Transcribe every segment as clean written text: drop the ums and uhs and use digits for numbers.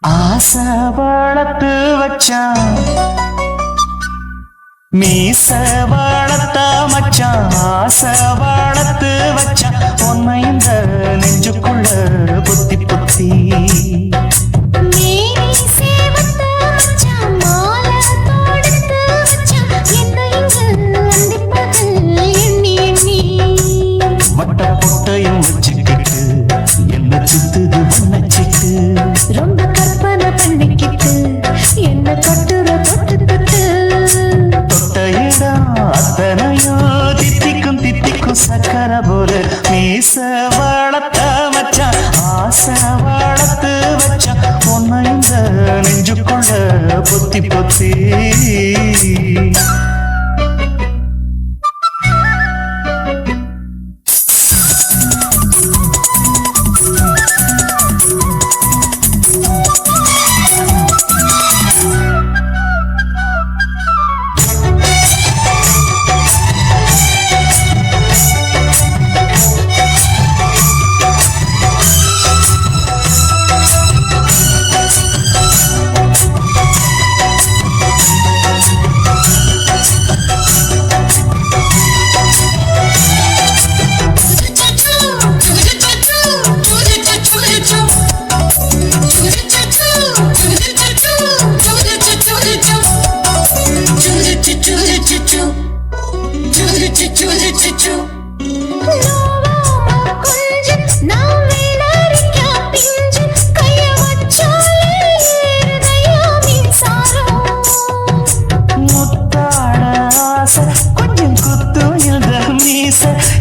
ஆசை வளர்த்து வச்சான் மீச வளர்த்த மச்சான் ஆசை வளர்த்து வச்சான் உன்னை இந்த நெஞ்சுக்குள்ள புத்தி புத்தி வட்ட பொட்டையும் வச்சுக்கிட்டு என்ன சுத்துது வண்ணச்சிட்டு ரொம்ப கற்பனை பண்ணிக்கிட்டு என்ன கட்டுற தொட்டு தொட்டு தொட்ட இடம் அத்தனையோ தித்திக்கும் தித்திக்கும் சக்கர போல மீச வளர்த்த மச்சான் ஆசை வளர்த்து வச்சான் உன்னை இந்த நெஞ்சுக்குள்ள பொத்தி பொத்தி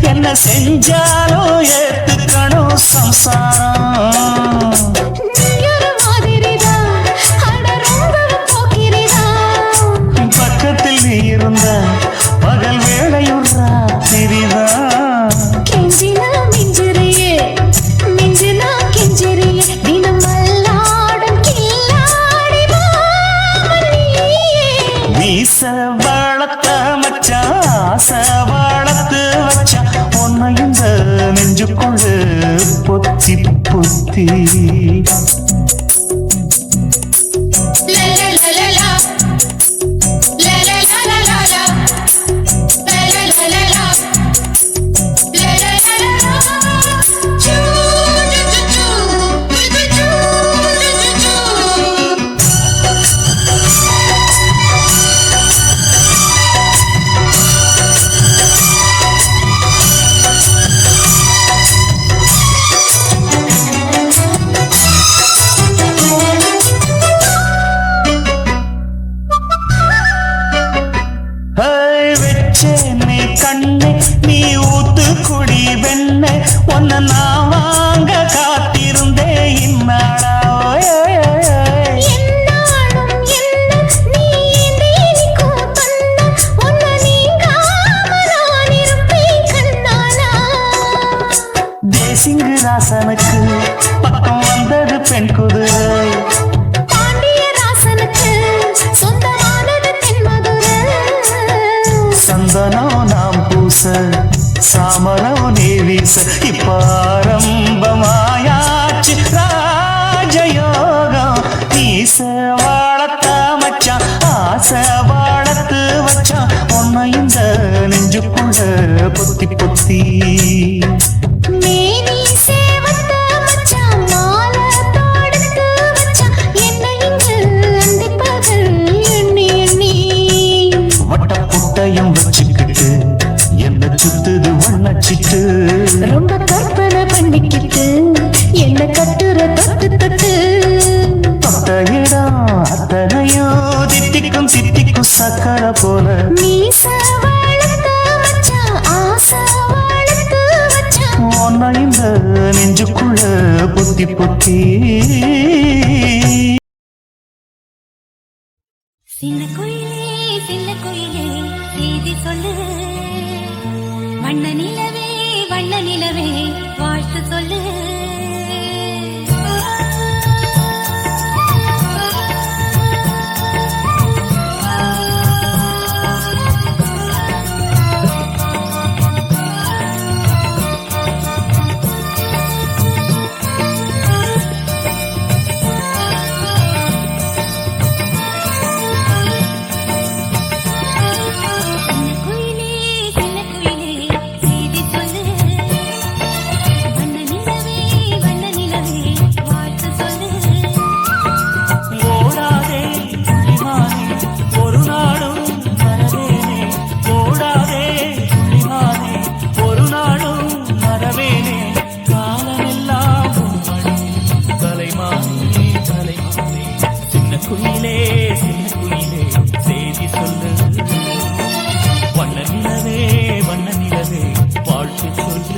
என்ன செஞ்சாலும் ஏத்துக்கணும் சம்சாரம் பக்கத்தில் நீ இருந்த பகல் வேளையும் ராத்திரிதான் கெஞ்சினா மிஞ்சிறியே மிஞ்சினா கெஞ்சிறியே தினம் மல்லாடும் கில்லாடி மீச வளர்த்த மச்சான் ஆசை வளர்த்து வச்சான் உன்னை இந்த நெஞ்சுக்குள்ள பொத்தி பொத்தி வெச்சேனே கண்ணே நீ ஊத்து குடி வெண்ணே உன்னை நான் வாங்க காத்திருந்தே இந்நாளா தேசிங்கு ராசனுக்கு பக்கம் வந்தது பெண் குதிரை சந்தனம் நாம் பூச சாமரம் நீ வீச இப்ப ஆரம்பமாயாச்சு ராஜயோகம் நீச வளர்த்த மச்சான் ஆசை வளர்த்து வச்சான் உன்னை இந்த நெஞ்சுக்குள்ள பொத்தி பொத்தி வச்சுக்கிட்டு என்ன சுத்துது வண்ணச்சிட்டு ரொம்ப கற்பனை பண்ணிக்கிட்டு என்ன கட்டுற தொட்டு தொட்டு தொட்ட இடம் அத்தனையோ தித்திக்கும் தித்திக்கும் சக்கர போல மீச வளர்த்த மச்சான் ஆசை வளர்த்து வச்சான் உன்னை இந்த நெஞ்சுக்குள்ள பொத்தி பொத்தி சின்ன குயிலே செய்தி சொல்லு வண்ண நிலவே வாழ்த்து சொல்லு குயிலே சின்ன குயிலே செய்தி சொல்லு வண்ண நிலவே வாழ்த்து சொல்லு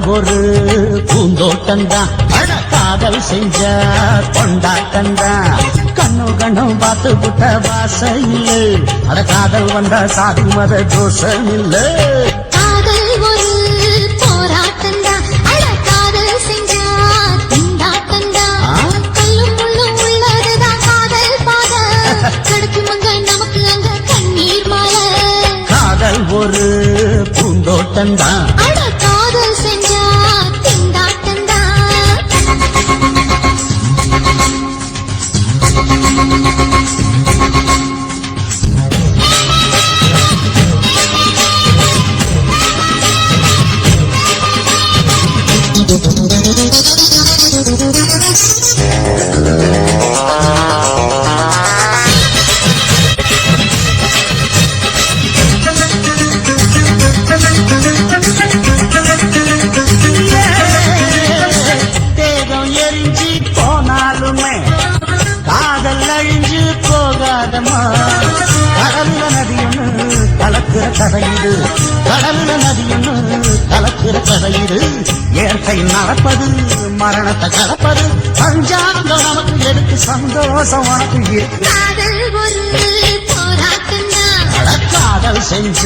ஒரு பூந்தோட்டந்தான் காதல் செஞ்ச கொண்டாட்டந்தான் கண்ணு கண்ணும் பார்த்து புட்ட வாசையில் அட காதல் வந்த சாதி மத தோஷம் இல்ல காதல் ஒரு போராட்டந்தான் அட காதல் செஞ்ச கொண்டாட்டந்தான் கல்லும் முள்ளும் உள்ளதுதான் காதல் பாத கிடைக்குமங்க நமக்கு அங்க கண்ணீர் மாலை காதல் ஒரு பூந்தோட்டந்தான் காதல் செஞ்சா திண்டாட்டந்தா கடல்ல நதியொன்னு கலக்கிற கதையிடு கடல்ல நதியொன்னு கலக்கிற கதையிடு இயற்கை நடப்பது மரணத்தை கலப்பது பஞ்சாங்கம் நமக்கு எதுக்கு சந்தோஷம் உனக்கு காதல் செஞ்ச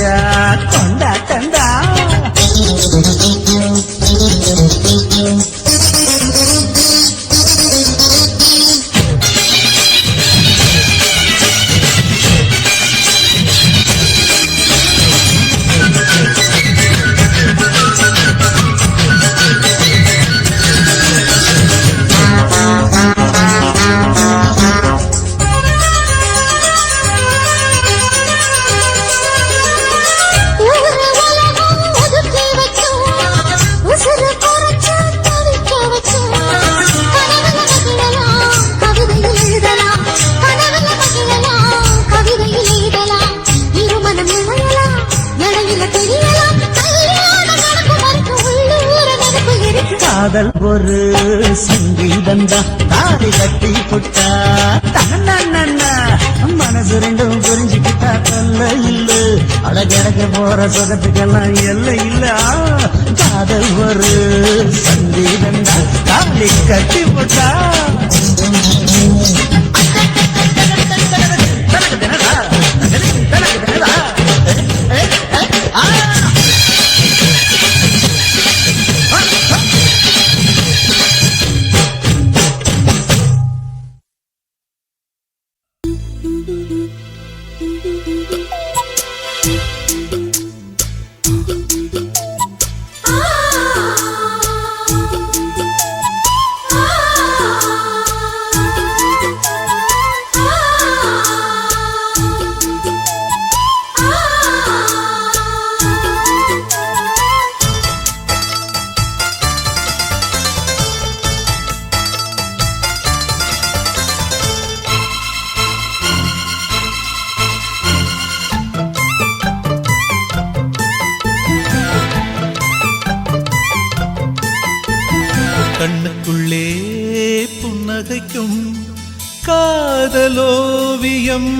கொண்டாட்டந்தா காதல் ஒரு சங்கீதந்தா தாடி கட்டி புட்டா மனசு ரெண்டும் புரிஞ்சுக்கிட்டா தொல்ல இல்ல அழகழக போற சுகத்துக்கெல்லாம் எல்லை இல்ல காதல் ஒரு சங்கீதந்தா தாடி கட்டி புட்டா கண்ணுக்குள்ளே புன்னகைக்கும் காதலோவியம்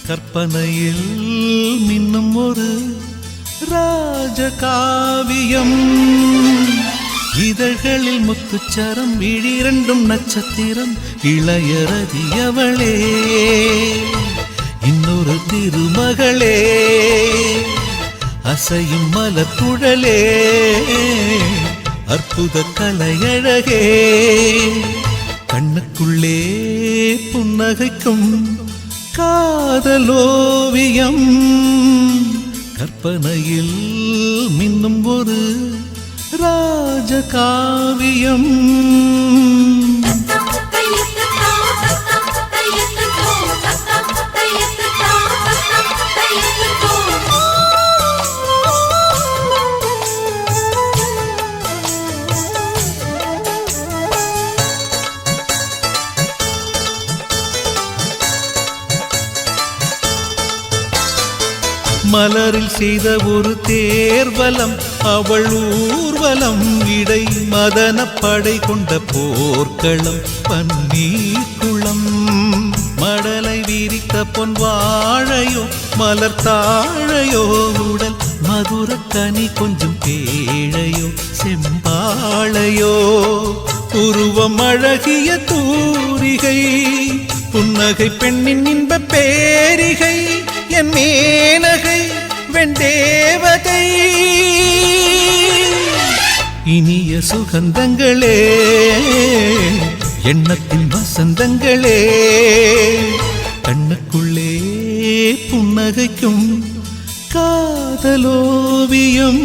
கற்பனையில் மின்னும் ஒரு ராஜகாவியம் இதழ்களில் முத்துச்சரம் விழிரண்டும் நட்சத்திரம் இளையரதியவளே இன்னொரு திருமகளே அசையும் மலர்குழலே அற்புத கலையழகே கண்ணுக்குள்ளே புன்னகைக்கும் காதலோவியம் கற்பனையில் மின்னும் ஒரு ராஜகாவியம் மலரில் செய்த ஒரு தேர்வலம் அவள் ஊர்வலம் இடை மதன படை கொண்ட போர்க்களம் பன்னீர் குளம் மடலை விரித்த பொன் வாழையோ மலர் தாழையோ உடல் மதுர கனி கொஞ்சம் பேழையோ செம்பாழையோ உருவம் அழகிய தூரிகை புன்னகை பெண்ணின் இன்ப பேரிகை என் மேனகை வெண்டேவதை இனிய சுகந்தங்களே எண்ணத்தின் வசந்தங்களே கண்ணுக்குள்ளே புன்னகைக்கும் காதலோவியம்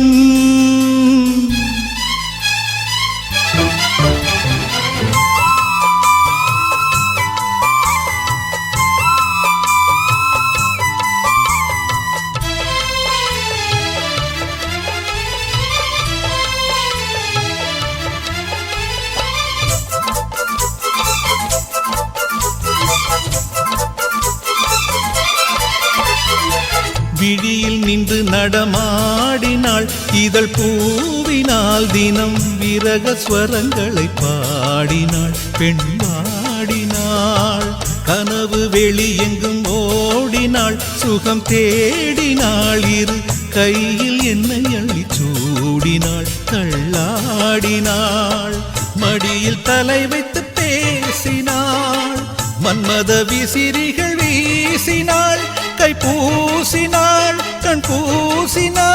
விழியில் நின்று நடமாடினாள் இதழ் பூவினால் தினம் விரக ஸ்வரங்களை பாடினாள் பெண் பாடினாள் கனவு வெளியெங்கும் ஓடினாள் சுகம் தேடினாள் இரு கையில் என்னை அள்ளி சூடினாள் தள்ளாடினாள் மடியில் தலை வைத்து பேசினாள் மன்மத விசிறிகள் வீசினாள் கை பூசினாள் கண் பூசினாள்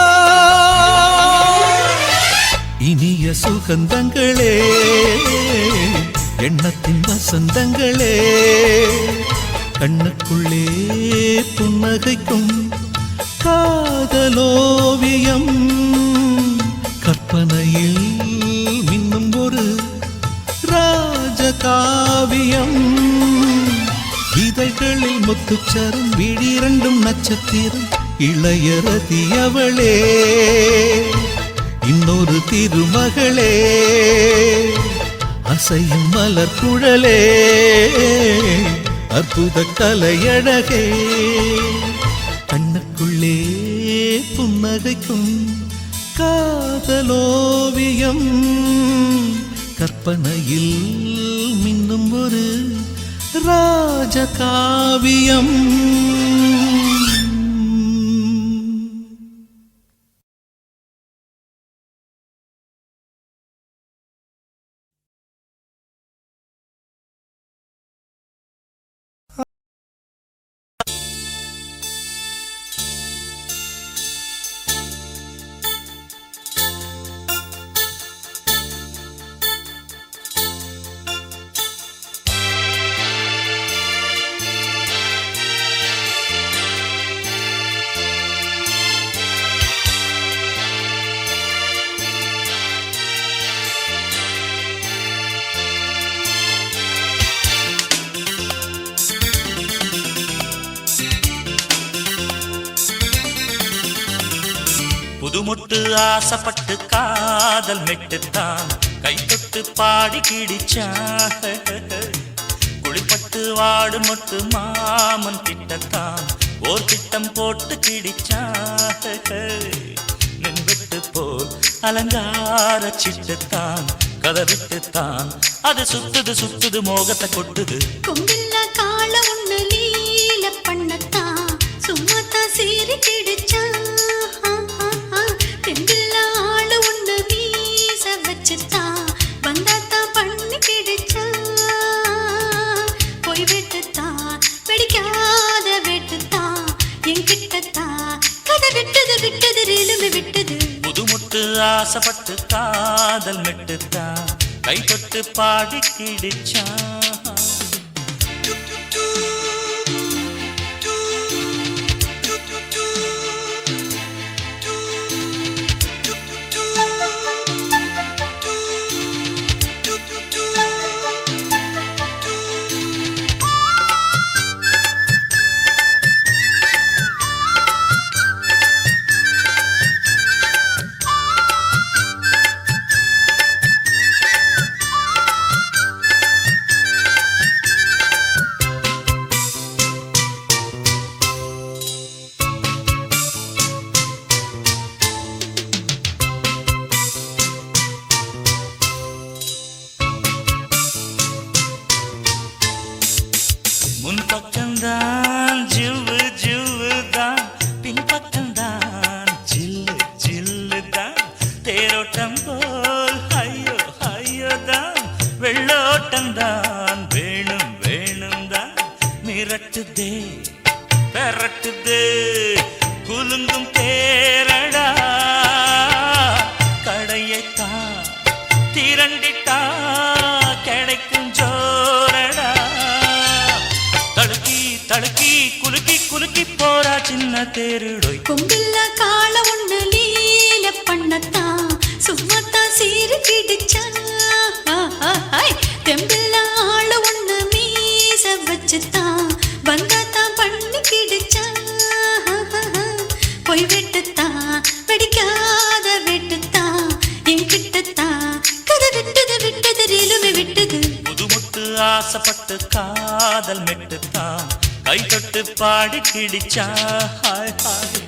சுகந்தங்களே எண்ணத்தின் வசந்தங்களே கண்ணுக்குள்ளே புன்னகைக்கும் காதலோவியம் கற்பனையில் மின்னும் ஒரு ராஜகாவியம் இதழ்களில் முத்துச்சரம் விழிரண்டும் நட்சத்திரம் இளையரதி அவளே இன்னொரு திருமகளே அசையும் மலர் குழலே அற்புத கலையழகே கண்ணுக்குள்ளே புன்னகைக்கும் காதலோவியம் கற்பனையில் மின்னும் ஒரு ராஜகாவியம் புதுமுட்டு ஆசைப்பட்டு காதல் மெட்டுத்தான் கை தொட்டு பாடி கிடிச்சான் குளிப்பட்டு வாடு மொட்டு மாமன் கிட்டத்தான் ஓர் திட்டம் போட்டு கிடிச்சான் நின்றுட்டு போல் அலங்கார சிட்டுத்தான் கதை விட்டுத்தான் அது சுத்துது சுத்துது மோகத்தை கொட்டுது கொம்பில்ல கால ஒண்ணு லீல பண்ணத்தான் சும்மாத்தான் சீறி கிடிச்சான் தெம்பில்ல ஆளு ஒண்ணு வீச வச்சுத்தான் வந்தாத்தான் பண்ணி கிடிச்சான் போய் வெட்டுத்தான் வெடிக்காத வெட்டுத்தான் என்கிட்டத்தான் கதை விட்டது விட்டது ரெலும்பு விட்டது புதுமுட்டு ஆசைப்பட்டு காதல் மெட்டுத்தான் கை தொட்டு பாடி கிடிச்சான் முன்பக்கம்தான் ஜிவ்வு ஜிவ்வு தான் பின்பக்கம்தான் ஜில்லு ஜில்லு தான் தேரோட்டம் போல் ஐயோ ஐயோ தான் வெள்ளோட்டம் தான் வேணும் வேணும் தான் மிரட்டுதே பெரட்டுதே குலுங்கும் தேரடா கடையைத்தான் திரண்டிட்டா கிடைக்கும் ஜோரடா தடுக்கி குலுக்கி குலுக்கி போறா சின்ன தேருடோய் கொம்பில்ல கால ஒண்ணு லீல பண்ணத்தான் சும்மாத்தான் சீறி கிடிச்சான் தெம்பில்ல ஆளு ஒண்ணு மீச வச்சுத்தான் வந்தாத்தான் பண்ணி கிடிச்சான் போய் வெட்டுத்தான் வெடிக்காத வெட்டுத்தான் என்கிட்டத்தான் கதை விட்டது விட்டது ரெலும்பு விட்டது புதுமுட்டு ஆசைப்பட்டு காதல் மெட்டுத்தான் கை தொட்டு பாடி கிடிச்சா ஹாய் ஹாய்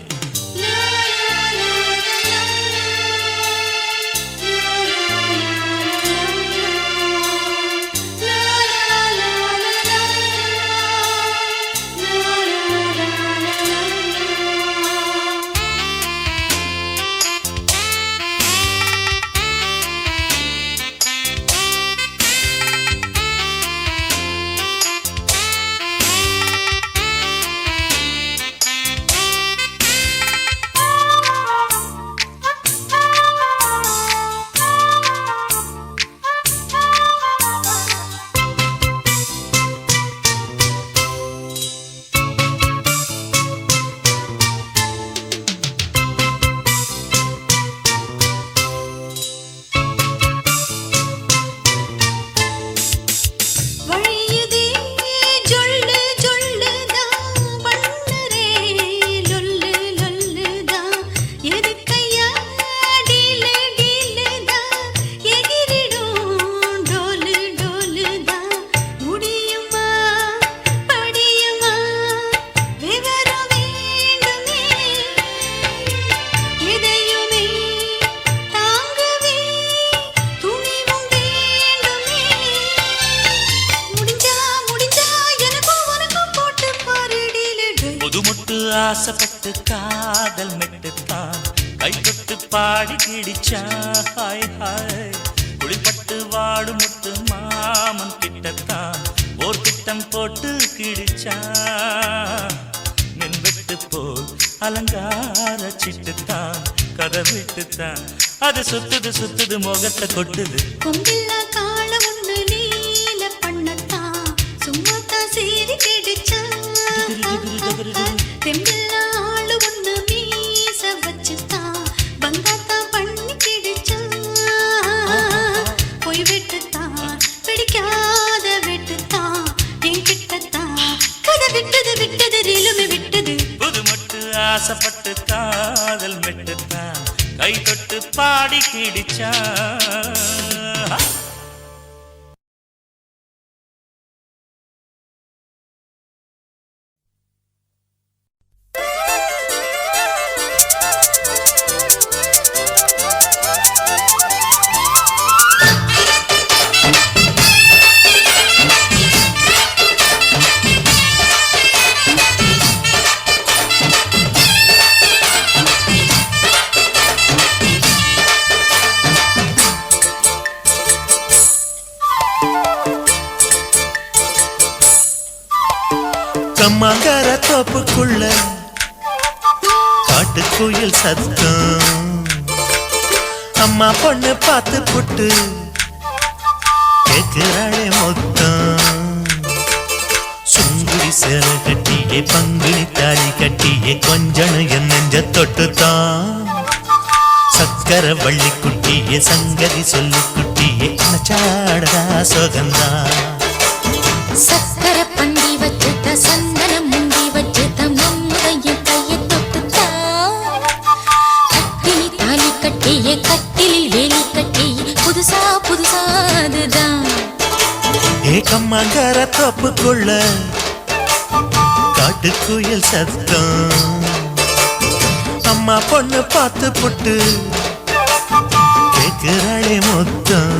ஆசைப்பட்டு காதல் மெட்டுத்தான் கை தொட்டு பாடி கிடிச்சா ஹாய் ஹாய் குளிப்பட்டு வாடும் முத்து மாமன் கிட்டத்தான் ஓர் திட்டம் போட்டு கிடிச்சா மின்வெட்டு போல் அலங்கார சிட்டுத்தான் கதை விட்டுத்தான் அது சுத்துது சுத்துது முகத்தை கொட்டுது கொம்பில்லா கால ஒண்ணு நீல பண்ணத்தான் சும்மாத்தான் சீறி கிடிச்சா தெம்பில்லா ஆளு ஒண்ணு மீச வச்சுத்தான் பந்தாத்தான் பண்ணி கிடிச்சா போய் விட்டுத்தான் பிடிக்காத விட்டுத்தான் என் கிட்டத்தான் கதை விட்டது விட்டது ரீலுமே விட்டது புது மட்டு ஆசைப்பட்டு காதல் மெட்டுத்தான் கை தொட்டு பாடி கிடிச்சா கம்மாங்கார தோப்புக்குள்ள காட்டுக்குயில் சத்தம் அம்மா பொண்ணு பார்த்து புட்டு கேக்குறாளே மொத்தம் சுங்குடி சேல கட்டியே பங்குனி தாலி கட்டியே கொஞ்சம் என் நெஞ்ச தொட்டுத்தான் சக்கர வள்ளி குட்டியே சங்கதி சொல்லு குட்டியே அனச்சாடதா சோகந்தான் சக்கர பந்தி வச்சுட்ட சந்தனம் முந்தி வச்சுட்ட நம்முடைய கையை தொட்டுத்தா கட்டினி தாலி கட்டிய கட்டிலில் வேலி கட்டி புதுசா புதுசா அதுதான் ஏகம்மாங்கார தோப்புக்குள்ள காட்டுக்குயில் சத்தம் அம்மா பொண்ணு பார்த்து புட்டு கேக்குறாளே மொத்தம்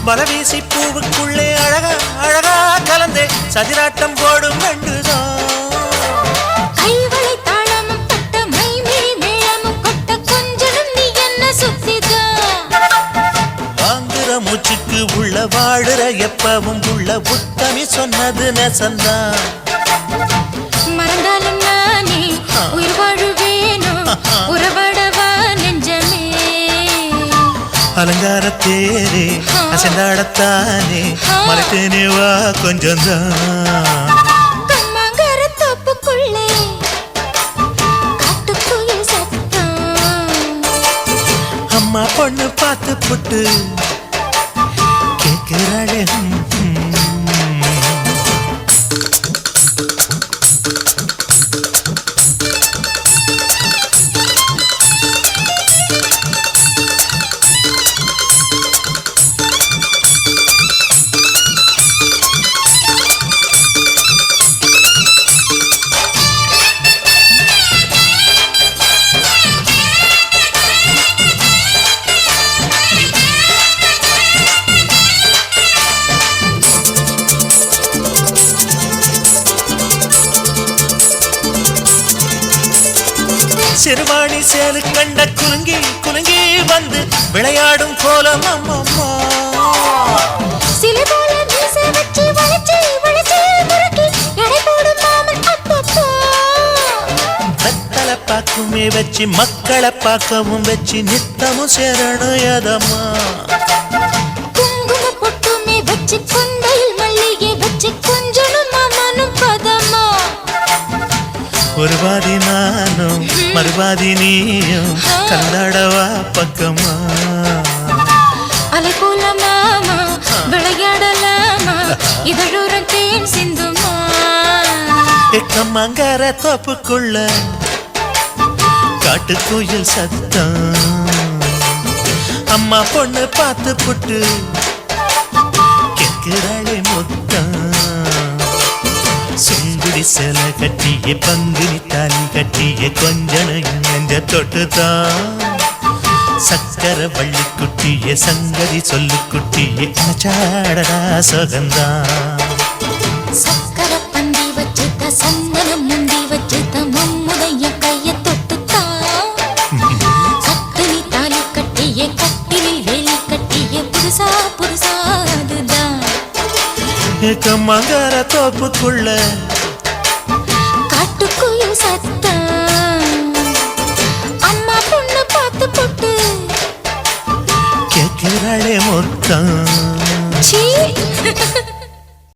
வலவீசி பூவுக்குள்ளே அழகா அழகா கலந்தே சதிராட்டம் போடும் கண்டுதான் கைவளை தாளமும் பட்ட மைமிழி மேளமும் கொட்ட கொஞ்சனும் நீ என்ன சுத்திதான் வாங்குற மூச்சுக்கு உள்ள வாழுற எப்பவும் உள்ள உத்தமி சொன்னது நெசந்தான் மறந்தாலும் நானே உயிர் வாழுவேனோ உறவடவா நெஞ்சமே அலங்கார தேரே அசைந்தாடத்தானே மலைத்தேனே வா கொஞ்சம் தான் கம்மாங்கார தோப்புக்குள்ளே காட்டுக்குயில் சத்தம் அம்மா பொண்ணு பார்த்து புட்டு கேட்கிறாளே சிறுவாணி சேலு கண்ட குலுங்கி குலுங்கி வந்து விளையாடும் கோலம் அம்மம்மா சிலை போல மீசை வச்சு வளைச்சு வளைச்சு முறுக்கி எடை போடும் மாமன் அப்பப்பா வெத்தலை பாக்குமே வச்சு மக்களை பார்க்கவும் வச்சு நித்தமும் சேரணும் யதம்மா குங்கும பொட்டுமே வச்சு கொண்டையில் மல்லிகை வச்சு கொஞ்சனும் மாமனும் பதமா ஒரு பாதி நானும் மறுபாதி நீயும் கல்லாடவா பக்கமா அலை போல மாமா விளையாடலாமா இதழோரம் தேன் சிந்துமா எக்கம்மங்கர தோப்புக்குள்ள காட்டுக்குயில் சத்தம் அம்மா பொண்ணு பார்த்து புட்டு கேட்கிறாளே மொத்தம் சுங்குடி சேலை கட்டிய பங்குனி தாலி கட்டிய கொஞ்சனையும் நெஞ்ச தொட்டுதான் சக்கர வள்ளி குட்டிய சங்கதி சொல்லு குட்டிய அச்சாடடா சுகந்தான் சக்கர பந்தி வச்சுட்ட சந்தனம் முந்தி வச்சுட்ட மம்முடைய கைய தொட்டுத்தான் சத்தினி தாலி கட்டிய கட்டிலில் வேலி கட்டிய புதுசா புதுசா அதுதான் மங்கர தோப்புக்குள்ள காட்டுக்குயில் சத்தம் அம்மா பொண்ணு பார்த்து போட்டு கேட்கிறாளே மொத்தம் சீ